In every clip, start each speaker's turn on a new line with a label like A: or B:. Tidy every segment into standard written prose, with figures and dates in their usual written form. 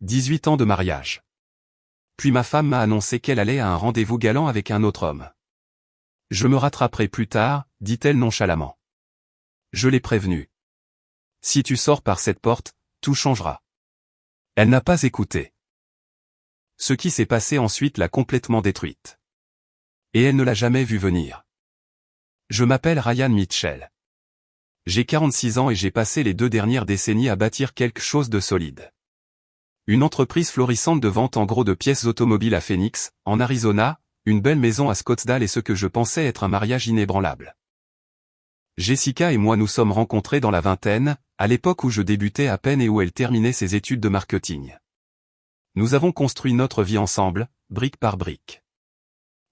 A: 18 ans de mariage. Puis ma femme m'a annoncé qu'elle allait à un rendez-vous galant avec un autre homme. Je me rattraperai plus tard, dit-elle nonchalamment. Je l'ai prévenue. Si tu sors par cette porte, tout changera. Elle n'a pas écouté. Ce qui s'est passé ensuite l'a complètement détruite. Et elle ne l'a jamais vu venir. Je m'appelle Ryan Mitchell. J'ai 46 ans et j'ai passé les 2 dernières décennies à bâtir quelque chose de solide. Une entreprise florissante de vente en gros de pièces automobiles à Phoenix, en Arizona, une belle maison à Scottsdale et ce que je pensais être un mariage inébranlable. Jessica et moi nous sommes rencontrés dans la vingtaine, à l'époque où je débutais à peine et où elle terminait ses études de marketing. Nous avons construit notre vie ensemble, brique par brique.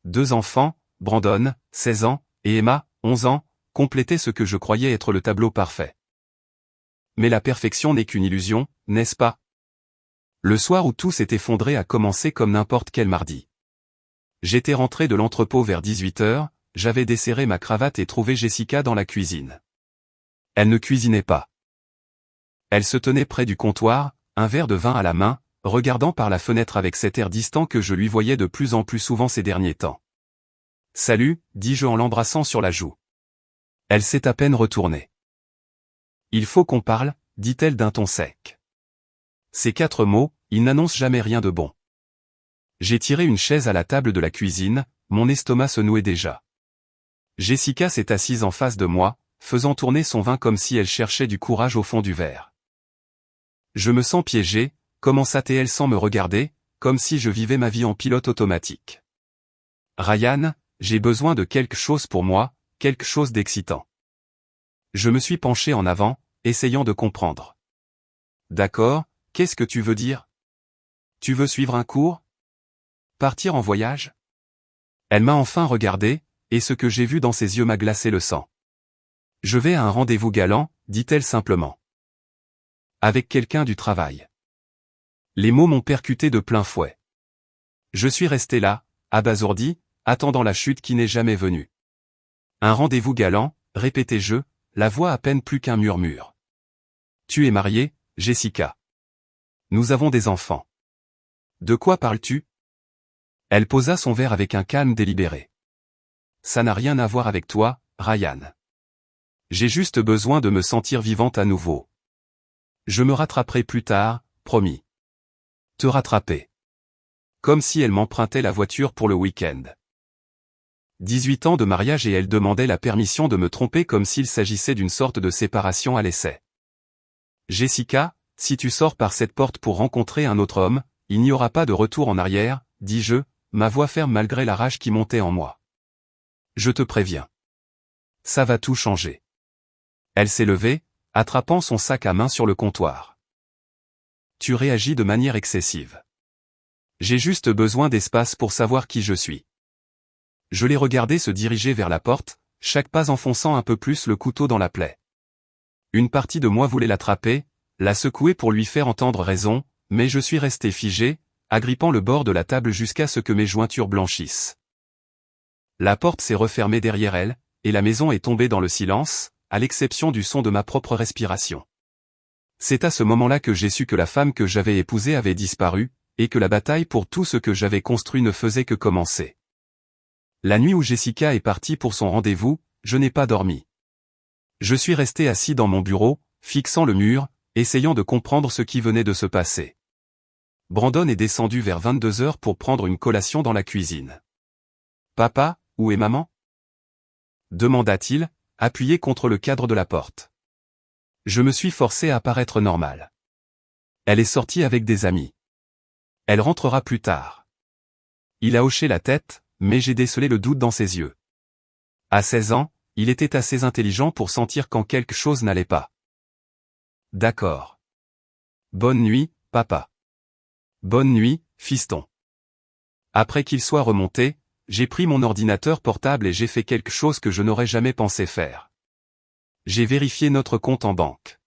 A: 2 enfants, Brandon, 16 ans, et Emma, 11 ans, complétaient ce que je croyais être le tableau parfait. Mais la perfection n'est qu'une illusion, n'est-ce pas? Le soir où tout s'est effondré a commencé comme n'importe quel mardi. J'étais rentré de l'entrepôt vers 18 h, j'avais desserré ma cravate et trouvé Jessica dans la cuisine. Elle ne cuisinait pas. Elle se tenait près du comptoir, un verre de vin à la main, regardant par la fenêtre avec cet air distant que je lui voyais de plus en plus souvent ces derniers temps. « Salut », dis-je en l'embrassant sur la joue. Elle s'est à peine retournée. « Il faut qu'on parle », dit-elle d'un ton sec. Ces 4 mots, ils n'annoncent jamais rien de bon. J'ai tiré une chaise à la table de la cuisine, mon estomac se nouait déjà. Jessica s'est assise en face de moi, faisant tourner son vin comme si elle cherchait du courage au fond du verre. Je me sens piégé, commença-t-elle sans me regarder, comme si je vivais ma vie en pilote automatique. Ryan, j'ai besoin de quelque chose pour moi, quelque chose d'excitant. Je me suis penché en avant, essayant de comprendre. D'accord, qu'est-ce que tu veux dire? Tu veux suivre un cours? Partir en voyage? Elle m'a enfin regardé, et ce que j'ai vu dans ses yeux m'a glacé le sang. Je vais à un rendez-vous galant, dit-elle simplement. Avec quelqu'un du travail. Les mots m'ont percuté de plein fouet. Je suis resté là, abasourdi, attendant la chute qui n'est jamais venue. Un rendez-vous galant, répétai-je, la voix à peine plus qu'un murmure. Tu es mariée, Jessica. Nous avons des enfants. De quoi parles-tu? Elle posa son verre avec un calme délibéré. Ça n'a rien à voir avec toi, Ryan. J'ai juste besoin de me sentir vivante à nouveau. Je me rattraperai plus tard, promis. Te rattraper. Comme si elle m'empruntait la voiture pour le week-end. 18 ans de mariage et elle demandait la permission de me tromper comme s'il s'agissait d'une sorte de séparation à l'essai. Jessica, si tu sors par cette porte pour rencontrer un autre homme, il n'y aura pas de retour en arrière, dis-je, ma voix ferme malgré la rage qui montait en moi. Je te préviens. Ça va tout changer. Elle s'est levée, attrapant son sac à main sur le comptoir. Tu réagis de manière excessive. J'ai juste besoin d'espace pour savoir qui je suis. Je l'ai regardé se diriger vers la porte, chaque pas enfonçant un peu plus le couteau dans la plaie. Une partie de moi voulait l'attraper, la secouer pour lui faire entendre raison, mais je suis resté figé, agrippant le bord de la table jusqu'à ce que mes jointures blanchissent. La porte s'est refermée derrière elle, et la maison est tombée dans le silence, à l'exception du son de ma propre respiration. C'est à ce moment-là que j'ai su que la femme que j'avais épousée avait disparu, et que la bataille pour tout ce que j'avais construit ne faisait que commencer. La nuit où Jessica est partie pour son rendez-vous, je n'ai pas dormi. Je suis resté assis dans mon bureau, fixant le mur, essayant de comprendre ce qui venait de se passer. Brandon est descendu vers 22 h pour prendre une collation dans la cuisine. « Papa, où est maman ?» demanda-t-il, appuyé contre le cadre de la porte. Je me suis forcé à paraître normal. Elle est sortie avec des amis. Elle rentrera plus tard. Il a hoché la tête, mais j'ai décelé le doute dans ses yeux. À 16 ans, il était assez intelligent pour sentir quand quelque chose n'allait pas. D'accord. Bonne nuit, papa. Bonne nuit, fiston. Après qu'il soit remonté, j'ai pris mon ordinateur portable et j'ai fait quelque chose que je n'aurais jamais pensé faire. J'ai vérifié notre compte en banque.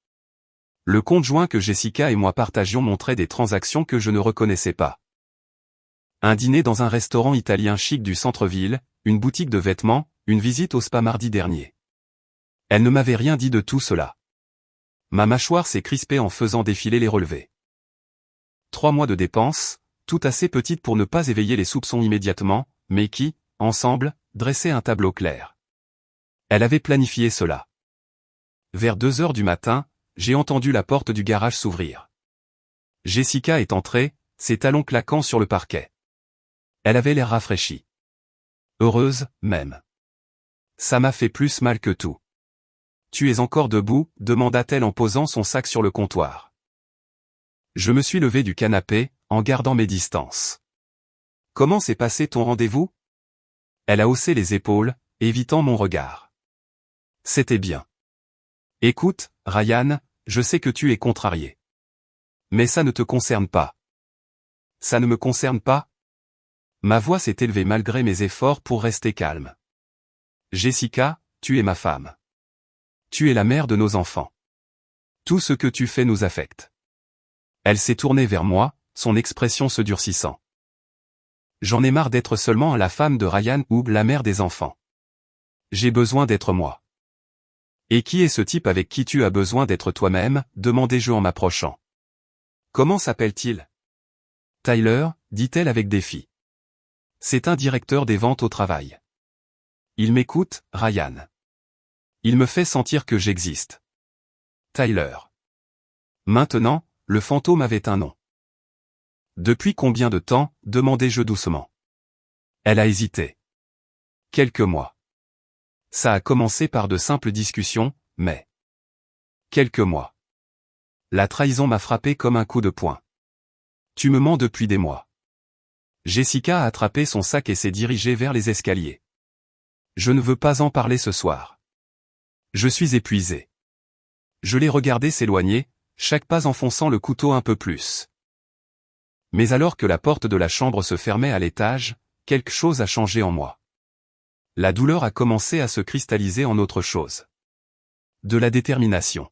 A: Le compte joint que Jessica et moi partagions montrait des transactions que je ne reconnaissais pas. Un dîner dans un restaurant italien chic du centre-ville, une boutique de vêtements, une visite au spa mardi dernier. Elle ne m'avait rien dit de tout cela. Ma mâchoire s'est crispée en faisant défiler les relevés. 3 mois de dépenses, tout assez petites pour ne pas éveiller les soupçons immédiatement, mais qui, ensemble, dressaient un tableau clair. Elle avait planifié cela. Vers 2 heures du matin, j'ai entendu la porte du garage s'ouvrir. Jessica est entrée, ses talons claquant sur le parquet. Elle avait l'air rafraîchie. Heureuse, même. Ça m'a fait plus mal que tout. Tu es encore debout, demanda-t-elle en posant son sac sur le comptoir. Je me suis levé du canapé, en gardant mes distances. Comment s'est passé ton rendez-vous? Elle a haussé les épaules, évitant mon regard. C'était bien. Écoute, Ryan, je sais que tu es contrarié. Mais ça ne te concerne pas. Ça ne me concerne pas? Ma voix s'est élevée malgré mes efforts pour rester calme. Jessica, tu es ma femme. Tu es la mère de nos enfants. Tout ce que tu fais nous affecte. Elle s'est tournée vers moi, son expression se durcissant. J'en ai marre d'être seulement la femme de Ryan ou la mère des enfants. J'ai besoin d'être moi. Et qui est ce type avec qui tu as besoin d'être toi-même, demandai-je en m'approchant. Comment s'appelle-t-il? Tyler, dit-elle avec défi. C'est un directeur des ventes au travail. Il m'écoute, Ryan. Il me fait sentir que j'existe. Tyler. Maintenant, le fantôme avait un nom. Depuis combien de temps, demandai-je doucement. Elle a hésité. Quelques mois. Ça a commencé par de simples discussions, mais... Quelques mois. La trahison m'a frappé comme un coup de poing. Tu me mens depuis des mois. Jessica a attrapé son sac et s'est dirigée vers les escaliers. Je ne veux pas en parler ce soir. Je suis épuisé. Je l'ai regardé s'éloigner, chaque pas enfonçant le couteau un peu plus. Mais alors que la porte de la chambre se fermait à l'étage, quelque chose a changé en moi. La douleur a commencé à se cristalliser en autre chose. De la détermination.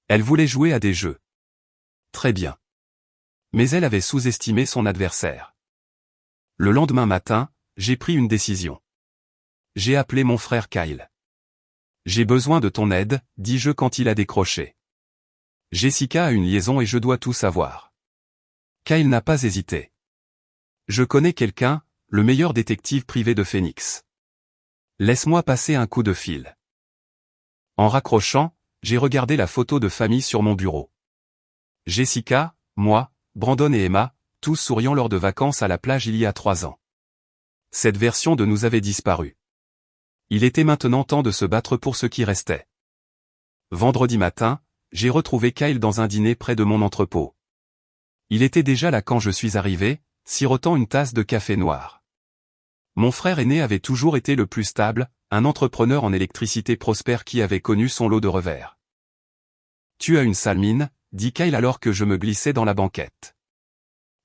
A: Elle voulait jouer à des jeux. Très bien. Mais elle avait sous-estimé son adversaire. Le lendemain matin, j'ai pris une décision. J'ai appelé mon frère Kyle. J'ai besoin de ton aide, dis-je quand il a décroché. Jessica a une liaison et je dois tout savoir. Kyle n'a pas hésité. Je connais quelqu'un, le meilleur détective privé de Phoenix. Laisse-moi passer un coup de fil. En raccrochant, j'ai regardé la photo de famille sur mon bureau. Jessica, moi, Brandon et Emma, tous souriant lors de vacances à la plage il y a 3 ans. Cette version de nous avait disparu. Il était maintenant temps de se battre pour ce qui restait. Vendredi matin, j'ai retrouvé Kyle dans un dîner près de mon entrepôt. Il était déjà là quand je suis arrivé, sirotant une tasse de café noir. Mon frère aîné avait toujours été le plus stable, un entrepreneur en électricité prospère qui avait connu son lot de revers. Tu as une sale mine, dit Kyle alors que je me glissais dans la banquette.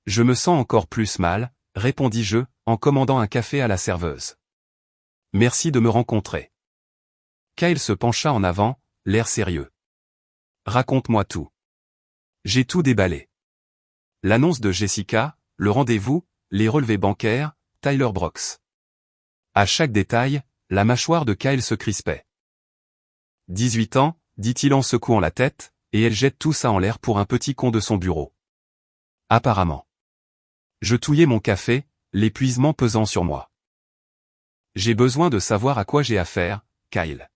A: Je me sens encore plus mal, répondis-je, en commandant un café à la serveuse. Merci de me rencontrer. Kyle se pencha en avant, l'air sérieux. Raconte-moi tout. J'ai tout déballé. L'annonce de Jessica, le rendez-vous, les relevés bancaires, Tyler Brooks. À chaque détail, la mâchoire de Kyle se crispait. 18 ans, dit-il en secouant la tête, et elle jette tout ça en l'air pour un petit con de son bureau. Apparemment. Je touillais mon café, l'épuisement pesant sur moi. J'ai besoin de savoir à quoi j'ai affaire, Kyle.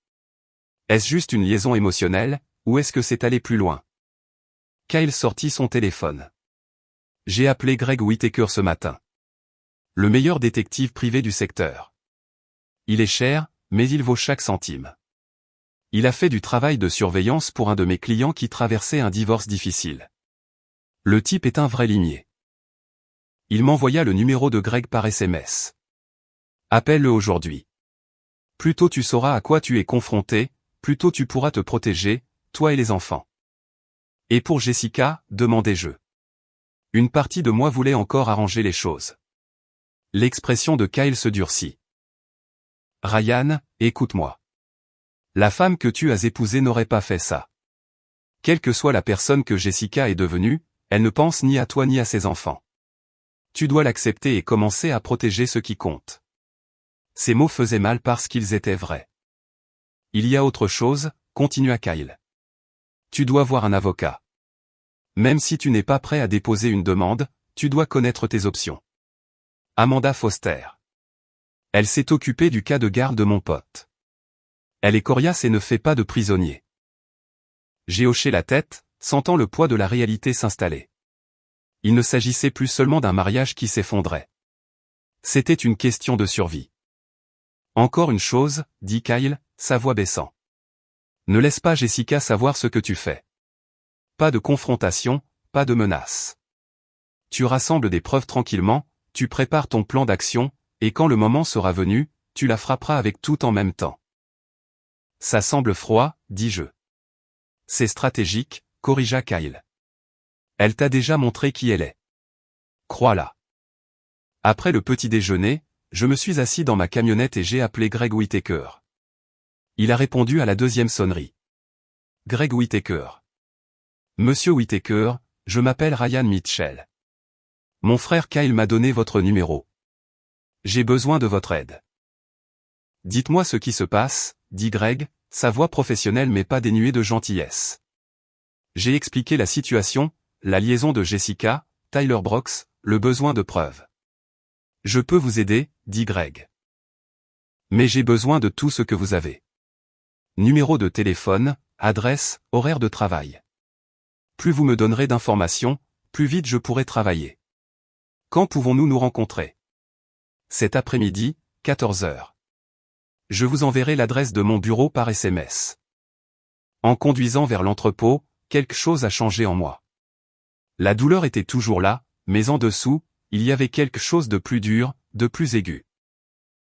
A: Est-ce juste une liaison émotionnelle, ou est-ce que c'est allé plus loin? Kyle sortit son téléphone. J'ai appelé Greg Whittaker ce matin. Le meilleur détective privé du secteur. Il est cher, mais il vaut chaque centime. Il a fait du travail de surveillance pour un de mes clients qui traversait un divorce difficile. Le type est un vrai limier. Il m'envoya le numéro de Greg par SMS. Appelle-le aujourd'hui. Plus tôt tu sauras à quoi tu es confronté, plus tôt tu pourras te protéger, toi et les enfants. Et pour Jessica, demandai-je. Une partie de moi voulait encore arranger les choses. L'expression de Kyle se durcit. Ryan, écoute-moi. La femme que tu as épousée n'aurait pas fait ça. Quelle que soit la personne que Jessica est devenue, elle ne pense ni à toi ni à ses enfants. Tu dois l'accepter et commencer à protéger ce qui compte. Ces mots faisaient mal parce qu'ils étaient vrais. Il y a autre chose, continua Kyle. Tu dois voir un avocat. Même si tu n'es pas prêt à déposer une demande, tu dois connaître tes options. Amanda Foster. Elle s'est occupée du cas de garde de mon pote. Elle est coriace et ne fait pas de prisonnier. J'ai hoché la tête, sentant le poids de la réalité s'installer. Il ne s'agissait plus seulement d'un mariage qui s'effondrait. C'était une question de survie. Encore une chose, dit Kyle, sa voix baissant. Ne laisse pas Jessica savoir ce que tu fais. Pas de confrontation, pas de menace. Tu rassembles des preuves tranquillement, tu prépares ton plan d'action, et quand le moment sera venu, tu la frapperas avec tout en même temps. Ça semble froid, dis-je. C'est stratégique, corrigea Kyle. Elle t'a déjà montré qui elle est. Crois-la. Après le petit déjeuner, je me suis assis dans ma camionnette et j'ai appelé Greg Whittaker. Il a répondu à la deuxième sonnerie. Greg Whittaker. Monsieur Whittaker, je m'appelle Ryan Mitchell. Mon frère Kyle m'a donné votre numéro. J'ai besoin de votre aide. Dites-moi ce qui se passe, dit Greg, sa voix professionnelle mais pas dénuée de gentillesse. J'ai expliqué la situation, la liaison de Jessica, Tyler Brooks, le besoin de preuves. Je peux vous aider, dit Greg. Mais j'ai besoin de tout ce que vous avez. Numéro de téléphone, adresse, horaire de travail. Plus vous me donnerez d'informations, plus vite je pourrai travailler. Quand pouvons-nous nous rencontrer? Cet après-midi, 14 h. Je vous enverrai l'adresse de mon bureau par SMS. En conduisant vers l'entrepôt, quelque chose a changé en moi. La douleur était toujours là, mais en dessous, il y avait quelque chose de plus dur, de plus aigu.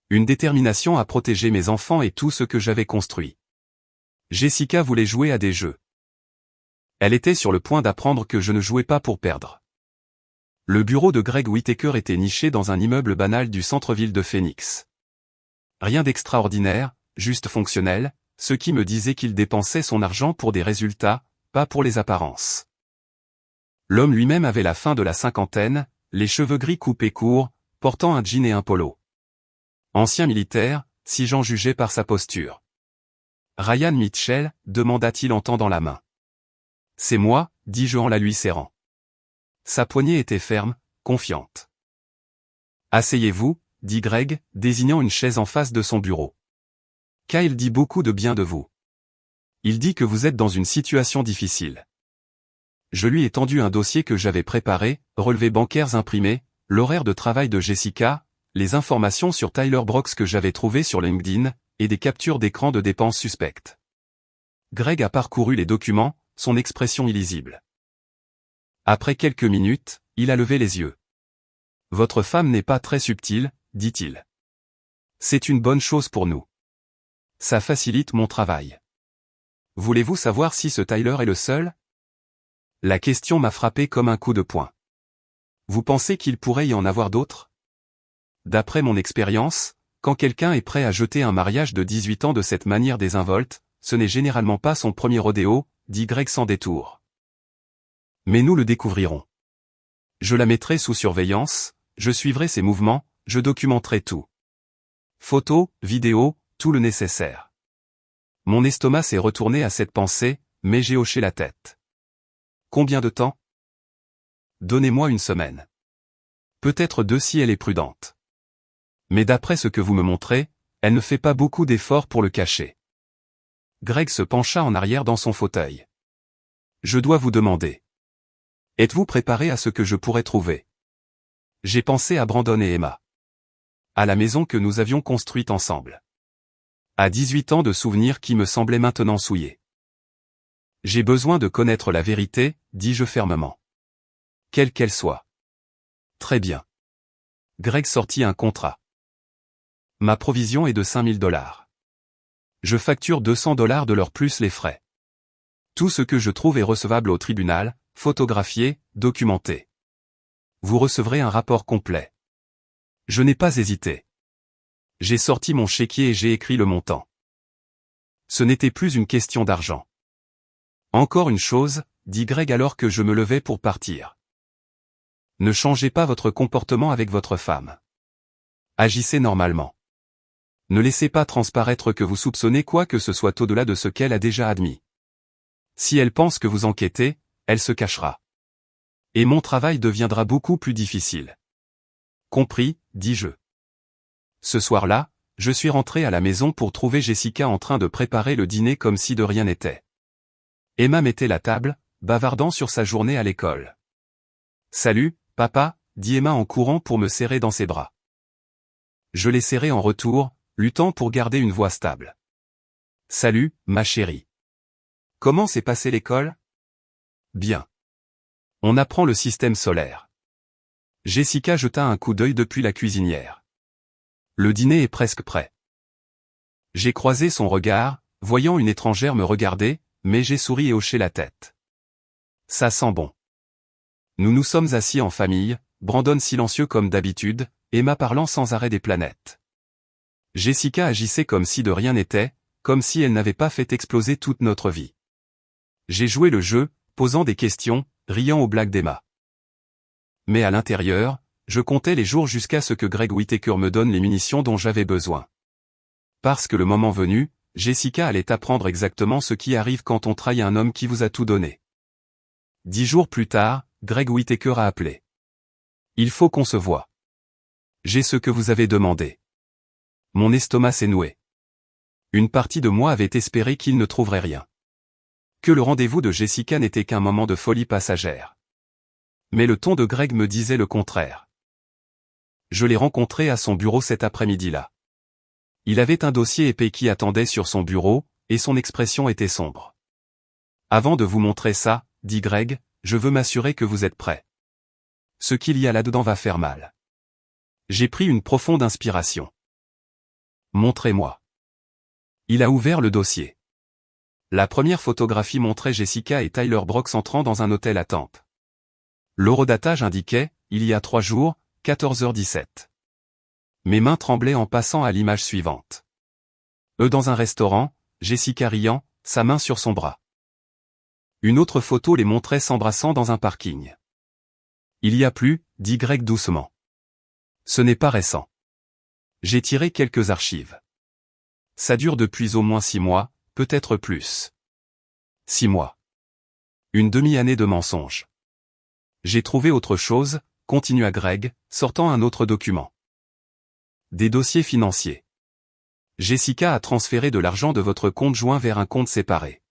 A: Une détermination à protéger mes enfants et tout ce que j'avais construit. Jessica voulait jouer à des jeux. Elle était sur le point d'apprendre que je ne jouais pas pour perdre. Le bureau de Greg Whittaker était niché dans un immeuble banal du centre-ville de Phoenix. Rien d'extraordinaire, juste fonctionnel, ce qui me disait qu'il dépensait son argent pour des résultats, pas pour les apparences. L'homme lui-même avait la fin de la cinquantaine, les cheveux gris coupés courts, portant un jean et un polo. Ancien militaire, si j'en jugeais par sa posture. Ryan Mitchell, demanda-t-il en tendant la main. C'est moi, dis-je en la lui serrant. Sa poignée était ferme, confiante. Asseyez-vous, dit Greg, désignant une chaise en face de son bureau. Kyle dit beaucoup de bien de vous. Il dit que vous êtes dans une situation difficile. Je lui ai tendu un dossier que j'avais préparé, relevés bancaires imprimés, l'horaire de travail de Jessica, les informations sur Tyler Brooks que j'avais trouvées sur LinkedIn, et des captures d'écran de dépenses suspectes. Greg a parcouru les documents, son expression illisible. Après quelques minutes, il a levé les yeux. Votre femme n'est pas très subtile, dit-il. C'est une bonne chose pour nous. Ça facilite mon travail. Voulez-vous savoir si ce Tyler est le seul? La question m'a frappé comme un coup de poing. Vous pensez qu'il pourrait y en avoir d'autres? D'après mon expérience, quand quelqu'un est prêt à jeter un mariage de 18 ans de cette manière désinvolte, ce n'est généralement pas son premier rodéo, dit Greg sans détour. Mais nous le découvrirons. Je la mettrai sous surveillance, je suivrai ses mouvements, je documenterai tout. Photos, vidéos, tout le nécessaire. Mon estomac s'est retourné à cette pensée, mais j'ai hoché la tête. Combien de temps? Donnez-moi une semaine. Peut-être 2 si elle est prudente. Mais d'après ce que vous me montrez, elle ne fait pas beaucoup d'efforts pour le cacher. Greg se pencha en arrière dans son fauteuil. Je dois vous demander. Êtes-vous préparé à ce que je pourrais trouver? J'ai pensé à Brandon et Emma. À la maison que nous avions construite ensemble. À 18 ans de souvenirs qui me semblaient maintenant souillés. J'ai besoin de connaître la vérité, dis-je fermement. Quelle qu'elle soit. Très bien. Greg sortit un contrat. Ma provision est de 5000 $. Je facture 200 $ de leur plus les frais. Tout ce que je trouve est recevable au tribunal, photographié, documenté. Vous recevrez un rapport complet. Je n'ai pas hésité. J'ai sorti mon chéquier et j'ai écrit le montant. Ce n'était plus une question d'argent. Encore une chose, dit Greg alors que je me levais pour partir. Ne changez pas votre comportement avec votre femme. Agissez normalement. Ne laissez pas transparaître que vous soupçonnez quoi que ce soit au-delà de ce qu'elle a déjà admis. Si elle pense que vous enquêtez, elle se cachera. Et mon travail deviendra beaucoup plus difficile. Compris, dis-je. Ce soir-là, je suis rentré à la maison pour trouver Jessica en train de préparer le dîner comme si de rien n'était. Emma mettait la table, bavardant sur sa journée à l'école. « Salut, papa » dit Emma en courant pour me serrer dans ses bras. Je l'ai serré en retour, luttant pour garder une voix stable. « Salut, ma chérie. Comment s'est passée l'école ? » Bien. On apprend le système solaire. Jessica jeta un coup d'œil depuis la cuisinière. Le dîner est presque prêt. J'ai croisé son regard, voyant une étrangère me regarder, mais j'ai souri et hoché la tête. Ça sent bon. Nous nous sommes assis en famille, Brandon silencieux comme d'habitude, Emma parlant sans arrêt des planètes. Jessica agissait comme si de rien n'était, comme si elle n'avait pas fait exploser toute notre vie. J'ai joué le jeu, posant des questions, riant aux blagues d'Emma. Mais à l'intérieur, je comptais les jours jusqu'à ce que Greg Whittaker me donne les munitions dont j'avais besoin. Parce que le moment venu, Jessica allait apprendre exactement ce qui arrive quand on trahit un homme qui vous a tout donné. 10 jours plus tard, Greg Whittaker a appelé. Il faut qu'on se voie. J'ai ce que vous avez demandé. Mon estomac s'est noué. Une partie de moi avait espéré qu'il ne trouverait rien. Que le rendez-vous de Jessica n'était qu'un moment de folie passagère. Mais le ton de Greg me disait le contraire. Je l'ai rencontré à son bureau cet après-midi-là. Il avait un dossier épais qui attendait sur son bureau, et son expression était sombre. Avant de vous montrer ça, dit Greg, je veux m'assurer que vous êtes prêts. Ce qu'il y a là-dedans va faire mal. J'ai pris une profonde inspiration. Montrez-moi. Il a ouvert le dossier. La première photographie montrait Jessica et Tyler Brooks entrant dans un hôtel à Tampa. L'horodatage indiquait, il y a 3 jours, 14h17. Mes mains tremblaient en passant à l'image suivante. Eux dans un restaurant, Jessica riant, sa main sur son bras. Une autre photo les montrait s'embrassant dans un parking. Il y a plus, dit Greg doucement. Ce n'est pas récent. J'ai tiré quelques archives. Ça dure depuis au moins 6 mois, peut-être plus. 6 mois. Une demi-année de mensonges. J'ai trouvé autre chose, continua Greg, sortant un autre document. Des dossiers financiers. Jessica a transféré de l'argent de votre compte joint vers un compte séparé.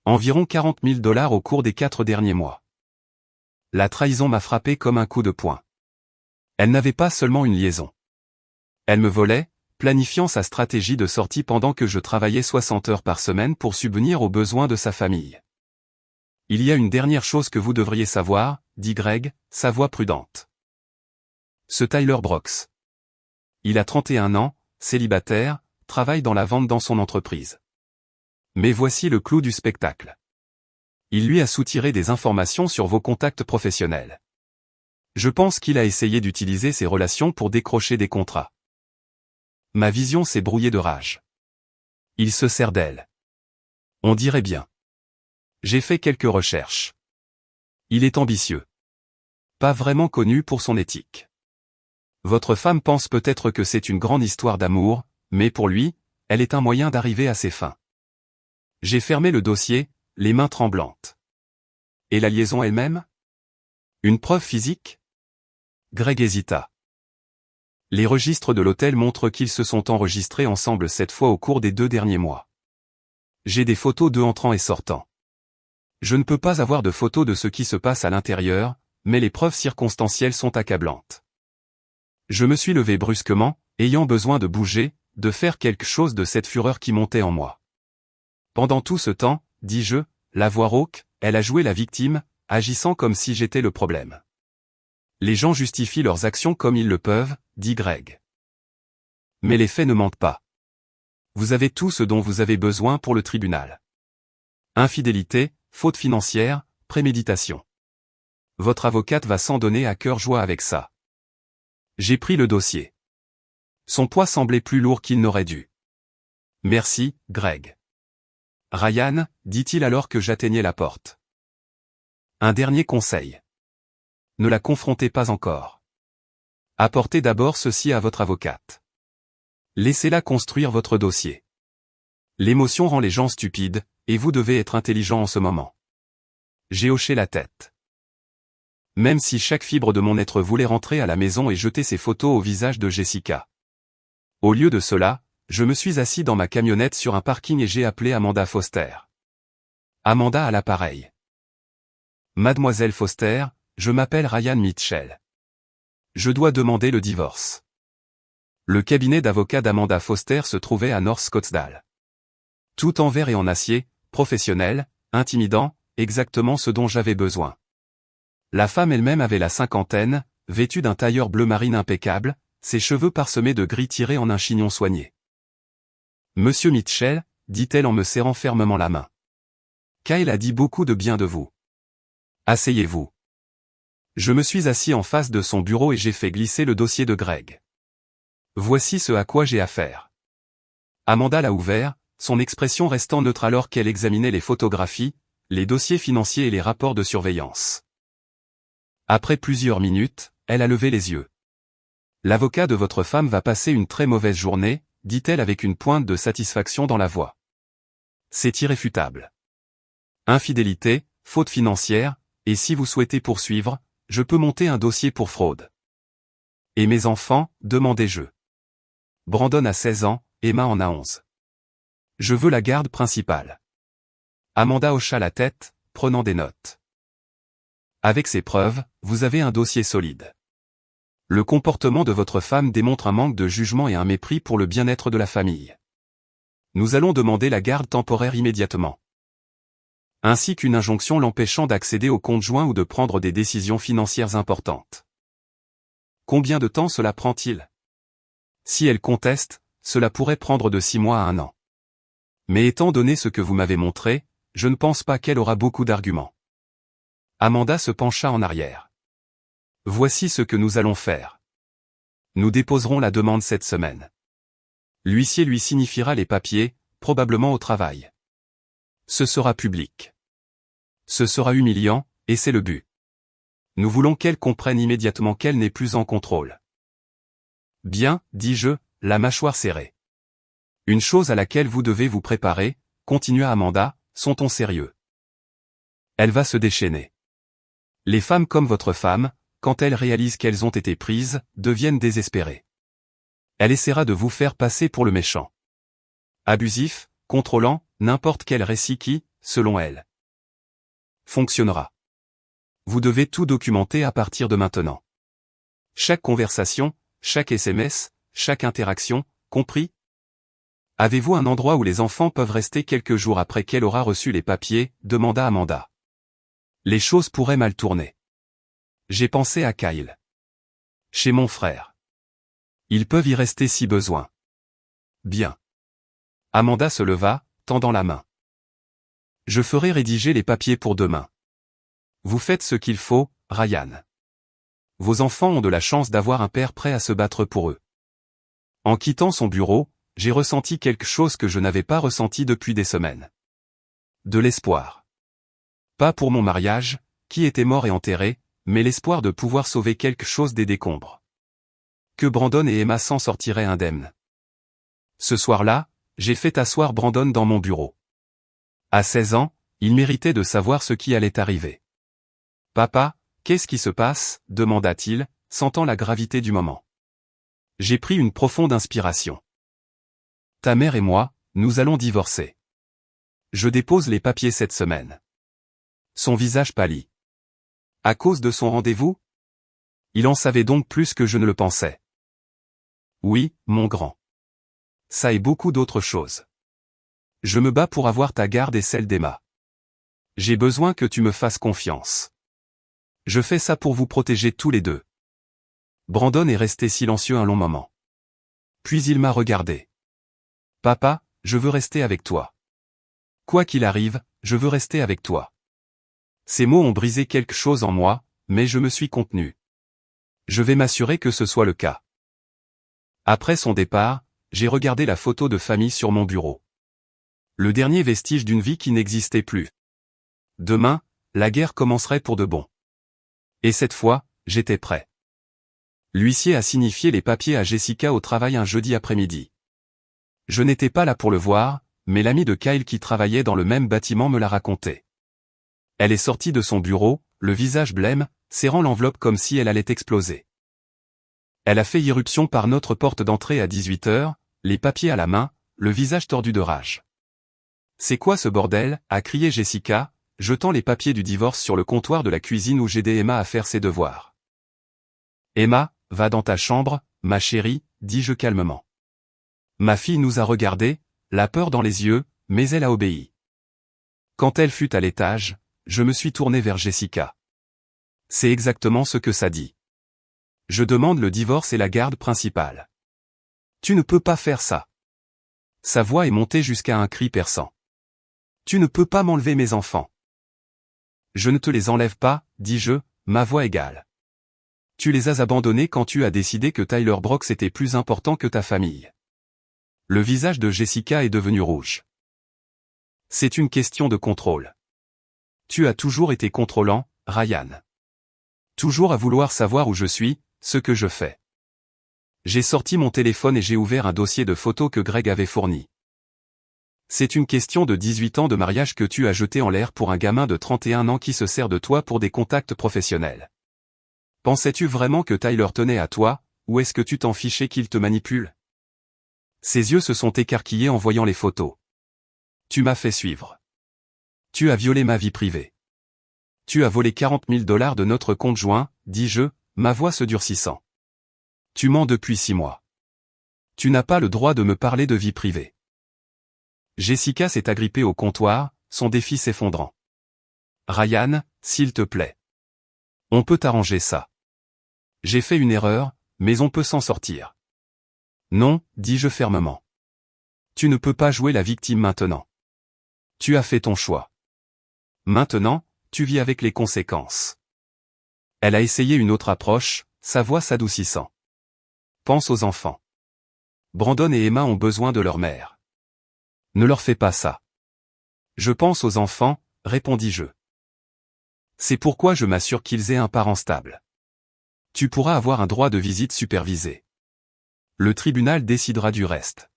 A: Environ $40 000 au cours des 4 derniers mois. La trahison m'a frappé comme un coup de poing. Elle n'avait pas seulement une liaison. Elle me volait, planifiant sa stratégie de sortie pendant que je travaillais 60 heures par semaine pour subvenir aux besoins de sa famille. Il y a une dernière chose que vous devriez savoir, dit Greg, sa voix prudente. Ce Tyler Brooks. Il a 31 ans, célibataire, travaille dans la vente dans son entreprise. Mais voici le clou du spectacle. Il lui a soutiré des informations sur vos contacts professionnels. Je pense qu'il a essayé d'utiliser ses relations pour décrocher des contrats. Ma vision s'est brouillée de rage. Il se sert d'elle. On dirait bien. J'ai fait quelques recherches. Il est ambitieux. Pas vraiment connu pour son éthique. Votre femme pense peut-être que c'est une grande histoire d'amour, mais pour lui, elle est un moyen d'arriver à ses fins. J'ai fermé le dossier, les mains tremblantes. Et la liaison elle-même ? Une preuve physique ? Greg hésita. Les registres de l'hôtel montrent qu'ils se sont enregistrés ensemble 7 fois au cours des 2 derniers mois. J'ai des photos d'eux entrant et sortant. Je ne peux pas avoir de photos de ce qui se passe à l'intérieur, mais les preuves circonstancielles sont accablantes. Je me suis levé brusquement, ayant besoin de bouger, de faire quelque chose de cette fureur qui montait en moi. Pendant tout ce temps, dis-je, la voix rauque, elle a joué la victime, agissant comme si j'étais le problème. Les gens justifient leurs actions comme ils le peuvent, dit Greg. Mais les faits ne mentent pas. Vous avez tout ce dont vous avez besoin pour le tribunal. Infidélité, faute financière, préméditation. Votre avocate va s'en donner à cœur joie avec ça. J'ai pris le dossier. Son poids semblait plus lourd qu'il n'aurait dû. Merci, Greg. Ryan, dit-il alors que j'atteignais la porte. Un dernier conseil. Ne la confrontez pas encore. Apportez d'abord ceci à votre avocate. Laissez-la construire votre dossier. L'émotion rend les gens stupides, et vous devez être intelligent en ce moment. J'ai hoché la tête. Même si chaque fibre de mon être voulait rentrer à la maison et jeter ses photos au visage de Jessica. Au lieu de cela, je me suis assis dans ma camionnette sur un parking et j'ai appelé Amanda Foster. Amanda à l'appareil. Mademoiselle Foster, je m'appelle Ryan Mitchell. Je dois demander le divorce. Le cabinet d'avocats d'Amanda Foster se trouvait à North Scottsdale. Tout en verre et en acier, professionnel, intimidant, exactement ce dont j'avais besoin. La femme elle-même avait la cinquantaine, vêtue d'un tailleur bleu marine impeccable, ses cheveux parsemés de gris tirés en un chignon soigné. Monsieur Mitchell, dit-elle en me serrant fermement la main. Kyle a dit beaucoup de bien de vous. Asseyez-vous. Je me suis assis en face de son bureau et j'ai fait glisser le dossier de Greg. Voici ce à quoi j'ai affaire. Amanda l'a ouvert, son expression restant neutre alors qu'elle examinait les photographies, les dossiers financiers et les rapports de surveillance. Après plusieurs minutes, elle a levé les yeux. L'avocat de votre femme va passer une très mauvaise journée, dit-elle avec une pointe de satisfaction dans la voix. C'est irréfutable. Infidélité, faute financière, et si vous souhaitez poursuivre, je peux monter un dossier pour fraude. Et mes enfants, demandai-je. Brandon a 16 ans, Emma en a 11. Je veux la garde principale. Amanda hocha la tête, prenant des notes. Avec ces preuves, vous avez un dossier solide. Le comportement de votre femme démontre un manque de jugement et un mépris pour le bien-être de la famille. Nous allons demander la garde temporaire immédiatement. Ainsi qu'une injonction l'empêchant d'accéder au compte joint ou de prendre des décisions financières importantes. Combien de temps cela prend-il? Si elle conteste, cela pourrait prendre de 6 mois à 1 an. Mais étant donné ce que vous m'avez montré, je ne pense pas qu'elle aura beaucoup d'arguments. Amanda se pencha en arrière. Voici ce que nous allons faire. Nous déposerons la demande cette semaine. L'huissier lui signifiera les papiers, probablement au travail. Ce sera public. Ce sera humiliant, et c'est le but. Nous voulons qu'elle comprenne immédiatement qu'elle n'est plus en contrôle. Bien, dis-je, la mâchoire serrée. Une chose à laquelle vous devez vous préparer, continua Amanda, sont-on sérieux? Elle va se déchaîner. Les femmes comme votre femme, quand elles réalisent qu'elles ont été prises, deviennent désespérées. Elle essaiera de vous faire passer pour le méchant. Abusif, contrôlant, n'importe quel récit qui, selon elle, fonctionnera. Vous devez tout documenter à partir de maintenant. Chaque conversation, chaque SMS, chaque interaction, compris? Avez-vous un endroit où les enfants peuvent rester quelques jours après qu'elle aura reçu les papiers, demanda Amanda. Les choses pourraient mal tourner. J'ai pensé à Kyle. Chez mon frère. Ils peuvent y rester si besoin. Bien. Amanda se leva, tendant la main. Je ferai rédiger les papiers pour demain. Vous faites ce qu'il faut, Ryan. Vos enfants ont de la chance d'avoir un père prêt à se battre pour eux. En quittant son bureau, j'ai ressenti quelque chose que je n'avais pas ressenti depuis des semaines. De l'espoir. Pas pour mon mariage, qui était mort et enterré, mais l'espoir de pouvoir sauver quelque chose des décombres. Que Brandon et Emma s'en sortiraient indemnes. Ce soir-là, j'ai fait asseoir Brandon dans mon bureau. À 16 ans, il méritait de savoir ce qui allait arriver. Papa, qu'est-ce qui se passe? Demanda-t-il, sentant la gravité du moment. J'ai pris une profonde inspiration. Ta mère et moi, nous allons divorcer. Je dépose les papiers cette semaine. Son visage pâlit. À cause de son rendez-vous? Il en savait donc plus que je ne le pensais. Oui, mon grand. Ça et beaucoup d'autres choses. Je me bats pour avoir ta garde et celle d'Emma. J'ai besoin que tu me fasses confiance. Je fais ça pour vous protéger tous les deux. Brandon est resté silencieux un long moment. Puis il m'a regardé. Papa, je veux rester avec toi. Quoi qu'il arrive, je veux rester avec toi. Ces mots ont brisé quelque chose en moi, mais je me suis contenu. Je vais m'assurer que ce soit le cas. Après son départ, j'ai regardé la photo de famille sur mon bureau. Le dernier vestige d'une vie qui n'existait plus. Demain, la guerre commencerait pour de bon. Et cette fois, j'étais prêt. L'huissier a signifié les papiers à Jessica au travail un jeudi après-midi. Je n'étais pas là pour le voir, mais l'ami de Kyle qui travaillait dans le même bâtiment me l'a raconté. Elle est sortie de son bureau, le visage blême, serrant l'enveloppe comme si elle allait exploser. Elle a fait irruption par notre porte d'entrée à 18h, les papiers à la main, le visage tordu de rage. « C'est quoi ce bordel ?» a crié Jessica, jetant les papiers du divorce sur le comptoir de la cuisine où j'aidais Emma à faire ses devoirs. « Emma, va dans ta chambre, ma chérie, dis-je calmement. Ma fille nous a regardés, la peur dans les yeux, mais elle a obéi. Quand elle fut à l'étage, je me suis tourné vers Jessica. C'est exactement ce que ça dit. Je demande le divorce et la garde principale. Tu ne peux pas faire ça. Sa voix est montée jusqu'à un cri perçant. Tu ne peux pas m'enlever mes enfants. Je ne te les enlève pas, dis-je, ma voix égale. Tu les as abandonnés quand tu as décidé que Tyler Brooks était plus important que ta famille. Le visage de Jessica est devenu rouge. C'est une question de contrôle. Tu as toujours été contrôlant, Ryan. Toujours à vouloir savoir où je suis, ce que je fais. J'ai sorti mon téléphone et j'ai ouvert un dossier de photos que Greg avait fourni. C'est une question de 18 ans de mariage que tu as jeté en l'air pour un gamin de 31 ans qui se sert de toi pour des contacts professionnels. Pensais-tu vraiment que Tyler tenait à toi, ou est-ce que tu t'en fichais qu'il te manipule? Ses yeux se sont écarquillés en voyant les photos. Tu m'as fait suivre. Tu as violé ma vie privée. Tu as volé $40 000 de notre compte joint, dis-je, ma voix se durcissant. Tu mens depuis 6 mois. Tu n'as pas le droit de me parler de vie privée. Jessica s'est agrippée au comptoir, son défi s'effondrant. Ryan, s'il te plaît. On peut arranger ça. J'ai fait une erreur, mais on peut s'en sortir. Non, dis-je fermement. Tu ne peux pas jouer la victime maintenant. Tu as fait ton choix. Maintenant, tu vis avec les conséquences. Elle a essayé une autre approche, sa voix s'adoucissant. Pense aux enfants. Brandon et Emma ont besoin de leur mère. Ne leur fais pas ça. Je pense aux enfants, répondis-je. C'est pourquoi je m'assure qu'ils aient un parent stable. Tu pourras avoir un droit de visite supervisé. Le tribunal décidera du reste.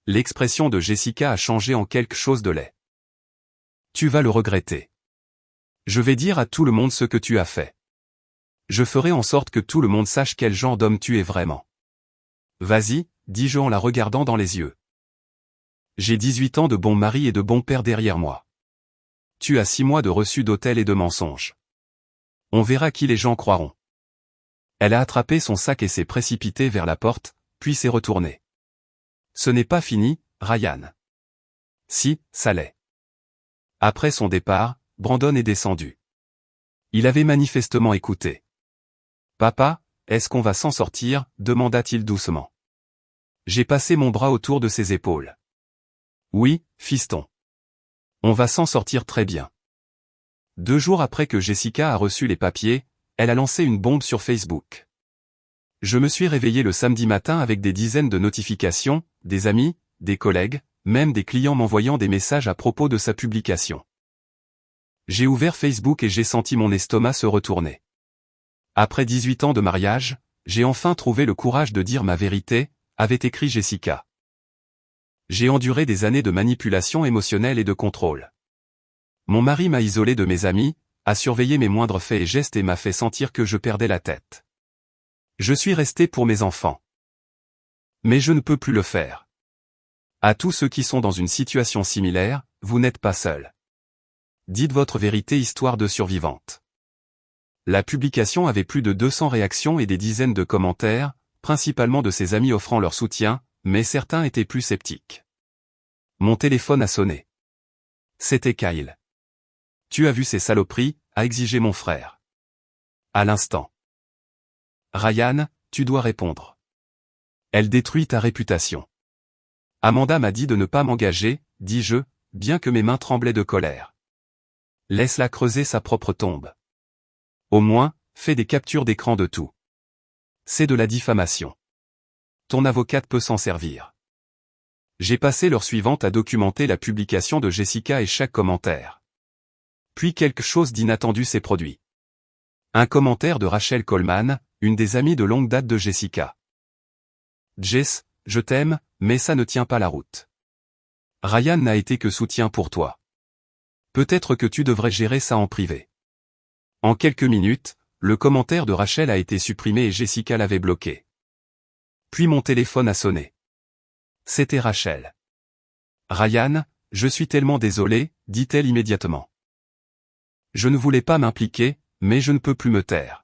A: L'expression de Jessica a changé en quelque chose de laid. Tu vas le regretter. Je vais dire à tout le monde ce que tu as fait. Je ferai en sorte que tout le monde sache quel genre d'homme tu es vraiment. Vas-y, dis-je en la regardant dans les yeux. J'ai 18 ans de bon mari et de bon père derrière moi. Tu as 6 mois de reçus d'hôtel et de mensonges. On verra qui les gens croiront. Elle a attrapé son sac et s'est précipitée vers la porte, puis s'est retournée. Ce n'est pas fini, Ryan. Si, ça l'est. Après son départ, Brandon est descendu. Il avait manifestement écouté. Papa, est-ce qu'on va s'en sortir, demanda-t-il doucement. J'ai passé mon bras autour de ses épaules. Oui, fiston. On va s'en sortir très bien. 2 jours après que Jessica a reçu les papiers, elle a lancé une bombe sur Facebook. Je me suis réveillé le samedi matin avec des dizaines de notifications, des amis, des collègues, même des clients m'envoyant des messages à propos de sa publication. J'ai ouvert Facebook et j'ai senti mon estomac se retourner. Après 18 ans de mariage, j'ai enfin trouvé le courage de dire ma vérité, avait écrit Jessica. J'ai enduré des années de manipulation émotionnelle et de contrôle. Mon mari m'a isolé de mes amis, a surveillé mes moindres faits et gestes et m'a fait sentir que je perdais la tête. Je suis resté pour mes enfants. Mais je ne peux plus le faire. À tous ceux qui sont dans une situation similaire, vous n'êtes pas seuls. Dites votre vérité histoire de survivante. La publication avait plus de 200 réactions et des dizaines de commentaires, principalement de ses amis offrant leur soutien, mais certains étaient plus sceptiques. Mon téléphone a sonné. C'était Kyle. Tu as vu ces saloperies, a exigé mon frère. À l'instant. Ryan, tu dois répondre. Elle détruit ta réputation. Amanda m'a dit de ne pas m'engager, dis-je, bien que mes mains tremblaient de colère. Laisse-la creuser sa propre tombe. Au moins, fais des captures d'écran de tout. C'est de la diffamation. Ton avocate peut s'en servir. J'ai passé l'heure suivante à documenter la publication de Jessica et chaque commentaire. Puis quelque chose d'inattendu s'est produit. Un commentaire de Rachel Coleman, une des amies de longue date de Jessica. Jess, je t'aime, mais ça ne tient pas la route. Ryan n'a été que soutien pour toi. Peut-être que tu devrais gérer ça en privé. En quelques minutes, le commentaire de Rachel a été supprimé et Jessica l'avait bloqué. Puis mon téléphone a sonné. C'était Rachel. Ryan, je suis tellement désolée, dit-elle immédiatement. Je ne voulais pas m'impliquer, mais je ne peux plus me taire.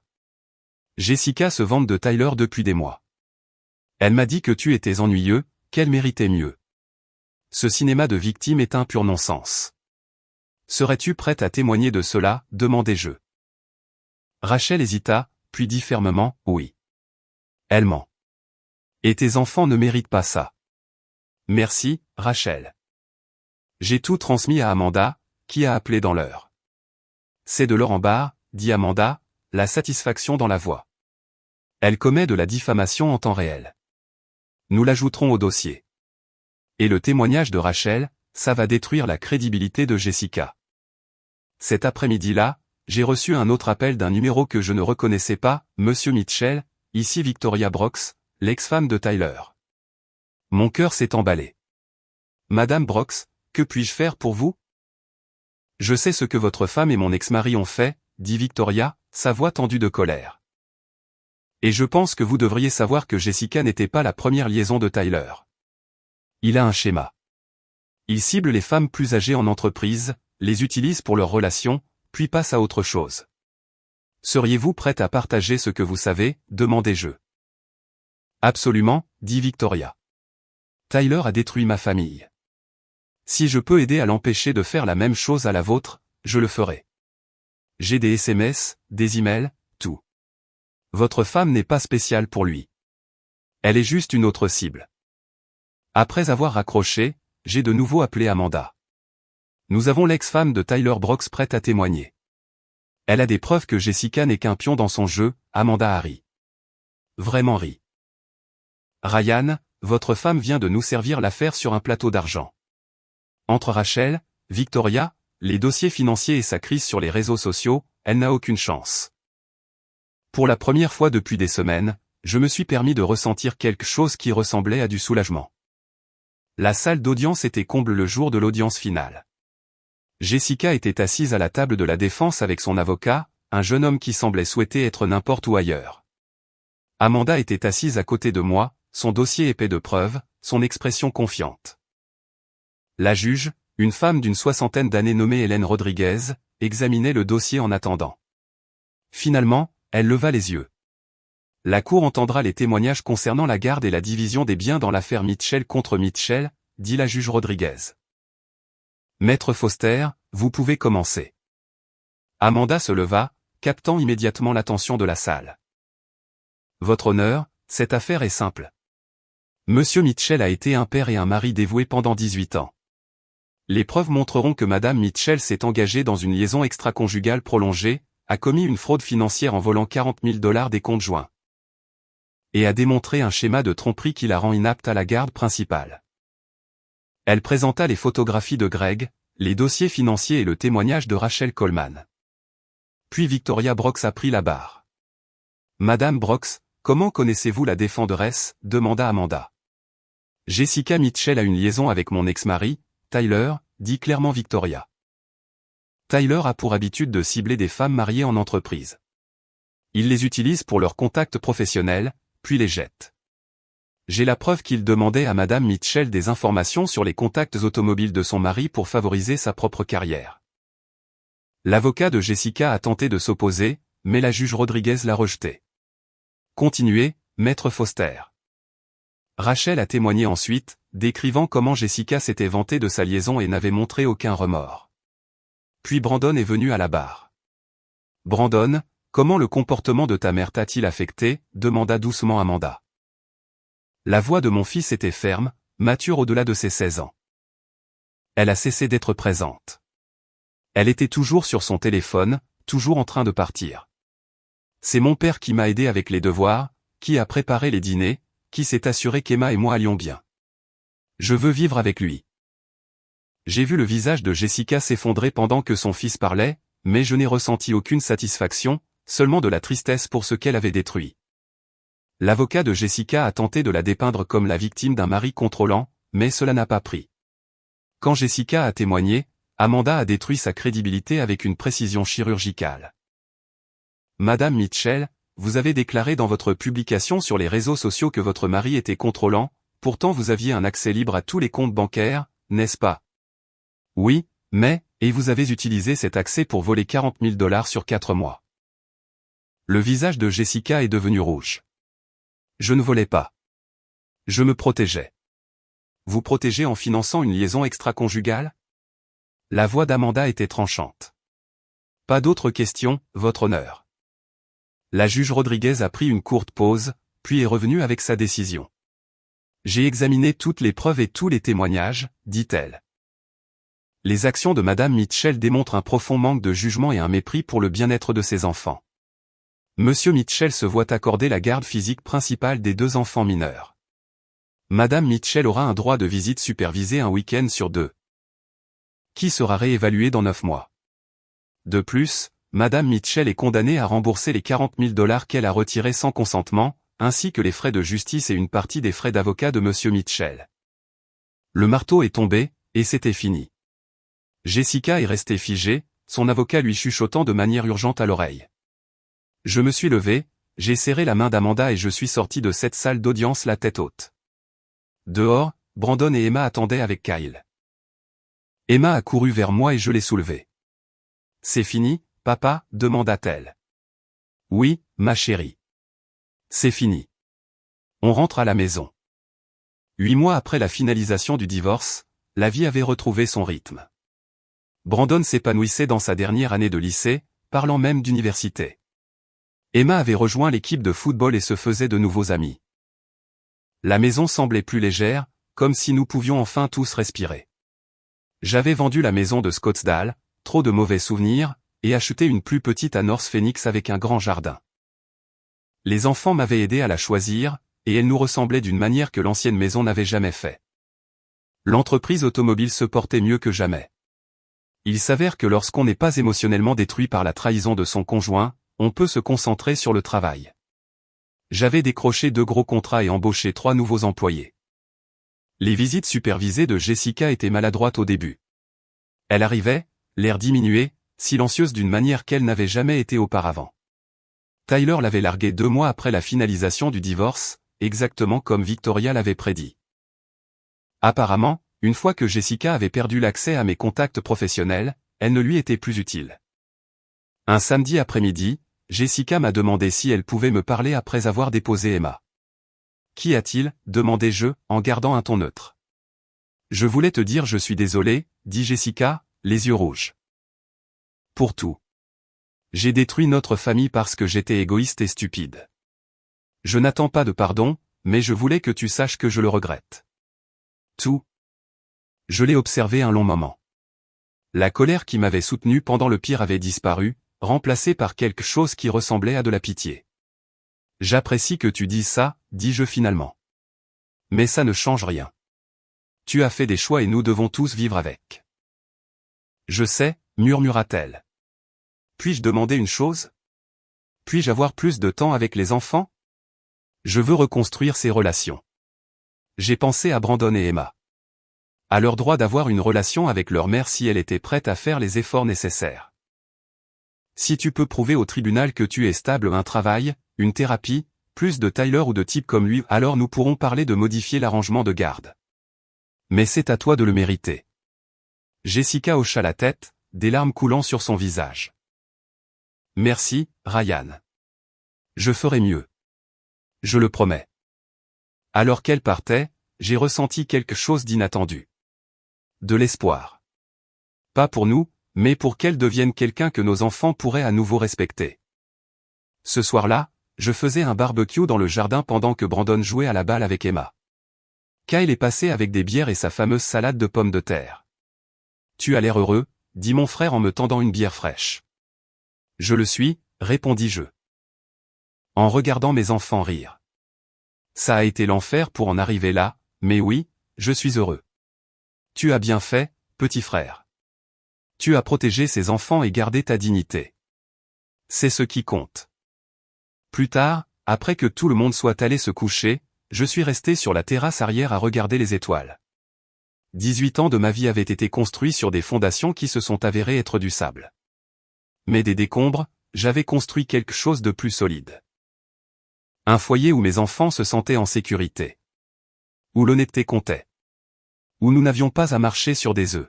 A: Jessica se vante de Tyler depuis des mois. Elle m'a dit que tu étais ennuyeux, qu'elle méritait mieux. Ce cinéma de victimes est un pur non-sens. Serais-tu prête à témoigner de cela, demandai-je. Rachel hésita, puis dit fermement, oui. Elle ment. Et tes enfants ne méritent pas ça. Merci, Rachel. J'ai tout transmis à Amanda, qui a appelé dans l'heure. C'est de l'or en barre, dit Amanda, la satisfaction dans la voix. Elle commet de la diffamation en temps réel. Nous l'ajouterons au dossier. Et le témoignage de Rachel, ça va détruire la crédibilité de Jessica. Cet après-midi-là, j'ai reçu un autre appel d'un numéro que je ne reconnaissais pas, Monsieur Mitchell, ici Victoria Brox, l'ex-femme de Tyler. Mon cœur s'est emballé. Madame Brox, que puis-je faire pour vous? Je sais ce que votre femme et mon ex-mari ont fait, dit Victoria, sa voix tendue de colère. Et je pense que vous devriez savoir que Jessica n'était pas la première liaison de Tyler. Il a un schéma. Il cible les femmes plus âgées en entreprise, les utilise pour leurs relations, puis passe à autre chose. Seriez-vous prête à partager ce que vous savez, demandai-je. Absolument, dit Victoria. Tyler a détruit ma famille. Si je peux aider à l'empêcher de faire la même chose à la vôtre, je le ferai. J'ai des SMS, des emails, tout. Votre femme n'est pas spéciale pour lui. Elle est juste une autre cible. Après avoir raccroché, j'ai de nouveau appelé Amanda. Nous avons l'ex-femme de Tyler Brox prête à témoigner. Elle a des preuves que Jessica n'est qu'un pion dans son jeu, Amanda a ri. Vraiment ri. Ryan, votre femme vient de nous servir l'affaire sur un plateau d'argent. Entre Rachel, Victoria, les dossiers financiers et sa crise sur les réseaux sociaux, elle n'a aucune chance. Pour la première fois depuis des semaines, je me suis permis de ressentir quelque chose qui ressemblait à du soulagement. La salle d'audience était comble le jour de l'audience finale. Jessica était assise à la table de la défense avec son avocat, un jeune homme qui semblait souhaiter être n'importe où ailleurs. Amanda était assise à côté de moi, son dossier épais de preuves, son expression confiante. La juge, une femme d'une soixantaine d'années nommée Hélène Rodriguez, examinait le dossier en attendant. Finalement, elle leva les yeux. La cour entendra les témoignages concernant la garde et la division des biens dans l'affaire Mitchell contre Mitchell, dit la juge Rodriguez. Maître Foster, vous pouvez commencer. Amanda se leva, captant immédiatement l'attention de la salle. Votre honneur, cette affaire est simple. Monsieur Mitchell a été un père et un mari dévoué pendant 18 ans. Les preuves montreront que Madame Mitchell s'est engagée dans une liaison extra-conjugale prolongée, a commis une fraude financière en volant 40 000 $ des comptes joints. Et a démontré un schéma de tromperie qui la rend inapte à la garde principale. Elle présenta les photographies de Greg, les dossiers financiers et le témoignage de Rachel Coleman. Puis Victoria Brox a pris la barre. Madame Brox, comment connaissez-vous la défenderesse, demanda Amanda. Jessica Mitchell a une liaison avec mon ex-mari, Tyler, dit clairement Victoria. Tyler a pour habitude de cibler des femmes mariées en entreprise. Il les utilise pour leurs contacts professionnels, puis les jette. J'ai la preuve qu'il demandait à Madame Mitchell des informations sur les contacts automobiles de son mari pour favoriser sa propre carrière. L'avocat de Jessica a tenté de s'opposer, mais la juge Rodriguez l'a rejeté. Continuez, Maître Foster. Rachel a témoigné ensuite, décrivant comment Jessica s'était vantée de sa liaison et n'avait montré aucun remords. Puis Brandon est venu à la barre. Brandon, comment le comportement de ta mère t'a-t-il affecté, demanda doucement Amanda. La voix de mon fils était ferme, mature au-delà de ses 16 ans. Elle a cessé d'être présente. Elle était toujours sur son téléphone, toujours en train de partir. C'est mon père qui m'a aidé avec les devoirs, qui a préparé les dîners, qui s'est assuré qu'Emma et moi allions bien. Je veux vivre avec lui. J'ai vu le visage de Jessica s'effondrer pendant que son fils parlait, mais je n'ai ressenti aucune satisfaction, seulement de la tristesse pour ce qu'elle avait détruit. L'avocat de Jessica a tenté de la dépeindre comme la victime d'un mari contrôlant, mais cela n'a pas pris. Quand Jessica a témoigné, Amanda a détruit sa crédibilité avec une précision chirurgicale. Madame Mitchell, vous avez déclaré dans votre publication sur les réseaux sociaux que votre mari était contrôlant, pourtant vous aviez un accès libre à tous les comptes bancaires, n'est-ce pas? Oui, mais, et vous avez utilisé cet accès pour voler 40 000 $ sur 4 mois. Le visage de Jessica est devenu rouge. Je ne volais pas. Je me protégeais. Vous protégez en finançant une liaison extra-conjugale? La voix d'Amanda était tranchante. Pas d'autres questions, votre honneur. La juge Rodriguez a pris une courte pause, puis est revenue avec sa décision. J'ai examiné toutes les preuves et tous les témoignages, dit-elle. Les actions de Madame Mitchell démontrent un profond manque de jugement et un mépris pour le bien-être de ses enfants. Monsieur Mitchell se voit accorder la garde physique principale des 2 enfants mineurs. Madame Mitchell aura un droit de visite supervisée un week-end sur 2. Qui sera réévalué dans 9 mois. De plus, Madame Mitchell est condamnée à rembourser les 40 000 $ qu'elle a retirés sans consentement, ainsi que les frais de justice et une partie des frais d'avocat de Monsieur Mitchell. Le marteau est tombé, et c'était fini. Jessica est restée figée, son avocat lui chuchotant de manière urgente à l'oreille. Je me suis levé, j'ai serré la main d'Amanda et je suis sorti de cette salle d'audience la tête haute. Dehors, Brandon et Emma attendaient avec Kyle. Emma a couru vers moi et je l'ai soulevée. « C'est fini, papa ?» demanda-t-elle. « Oui, ma chérie. C'est fini. On rentre à la maison. » 8 mois après la finalisation du divorce, la vie avait retrouvé son rythme. Brandon s'épanouissait dans sa dernière année de lycée, parlant même d'université. Emma avait rejoint l'équipe de football et se faisait de nouveaux amis. La maison semblait plus légère, comme si nous pouvions enfin tous respirer. J'avais vendu la maison de Scottsdale, trop de mauvais souvenirs, et acheté une plus petite à North Phoenix avec un grand jardin. Les enfants m'avaient aidé à la choisir, et elle nous ressemblait d'une manière que l'ancienne maison n'avait jamais fait. L'entreprise automobile se portait mieux que jamais. Il s'avère que lorsqu'on n'est pas émotionnellement détruit par la trahison de son conjoint, on peut se concentrer sur le travail. J'avais décroché 2 gros contrats et embauché 3 nouveaux employés. Les visites supervisées de Jessica étaient maladroites au début. Elle arrivait, l'air diminué, silencieuse d'une manière qu'elle n'avait jamais été auparavant. Tyler l'avait larguée 2 mois après la finalisation du divorce, exactement comme Victoria l'avait prédit. Apparemment, une fois que Jessica avait perdu l'accès à mes contacts professionnels, elle ne lui était plus utile. Un samedi après-midi, Jessica m'a demandé si elle pouvait me parler après avoir déposé Emma. « Qu'y a-t-il » demandai-je, en gardant un ton neutre. « Je voulais te dire je suis désolé » dit Jessica, les yeux rouges. « Pour tout. J'ai détruit notre famille parce que j'étais égoïste et stupide. Je n'attends pas de pardon, mais je voulais que tu saches que je le regrette. » Tout. Je l'ai observé un long moment. La colère qui m'avait soutenu pendant le pire avait disparu, remplacée par quelque chose qui ressemblait à de la pitié. « J'apprécie que tu dises ça » dis-je finalement. « Mais ça ne change rien. Tu as fait des choix et nous devons tous vivre avec. » « Je sais » murmura-t-elle. « Puis-je demander une chose? Puis-je avoir plus de temps avec les enfants? Je veux reconstruire ces relations. » J'ai pensé à Brandon et Emma. À leur droit d'avoir une relation avec leur mère si elle était prête à faire les efforts nécessaires. Si tu peux prouver au tribunal que tu es stable, un travail, une thérapie, plus de Tyler ou de types comme lui, alors nous pourrons parler de modifier l'arrangement de garde. Mais c'est à toi de le mériter. Jessica hocha la tête, des larmes coulant sur son visage. Merci, Ryan. Je ferai mieux. Je le promets. Alors qu'elle partait, j'ai ressenti quelque chose d'inattendu. De l'espoir. Pas pour nous, mais pour qu'elle devienne quelqu'un que nos enfants pourraient à nouveau respecter. Ce soir-là, je faisais un barbecue dans le jardin pendant que Brandon jouait à la balle avec Emma. Kyle est passé avec des bières et sa fameuse salade de pommes de terre. « Tu as l'air heureux » dit mon frère en me tendant une bière fraîche. « Je le suis » répondis-je. En regardant mes enfants rire. Ça a été l'enfer pour en arriver là, mais oui, je suis heureux. Tu as bien fait, petit frère. Tu as protégé ces enfants et gardé ta dignité. C'est ce qui compte. Plus tard, après que tout le monde soit allé se coucher, je suis resté sur la terrasse arrière à regarder les étoiles. 18 ans de ma vie avaient été construits sur des fondations qui se sont avérées être du sable. Mais des décombres, j'avais construit quelque chose de plus solide. Un foyer où mes enfants se sentaient en sécurité. Où l'honnêteté comptait. Où nous n'avions pas à marcher sur des œufs.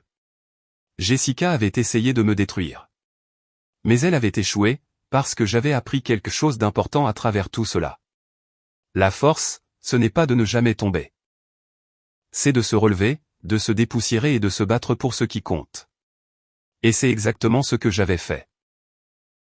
A: Jessica avait essayé de me détruire. Mais elle avait échoué, parce que j'avais appris quelque chose d'important à travers tout cela. La force, ce n'est pas de ne jamais tomber. C'est de se relever, de se dépoussiérer et de se battre pour ce qui compte. Et c'est exactement ce que j'avais fait.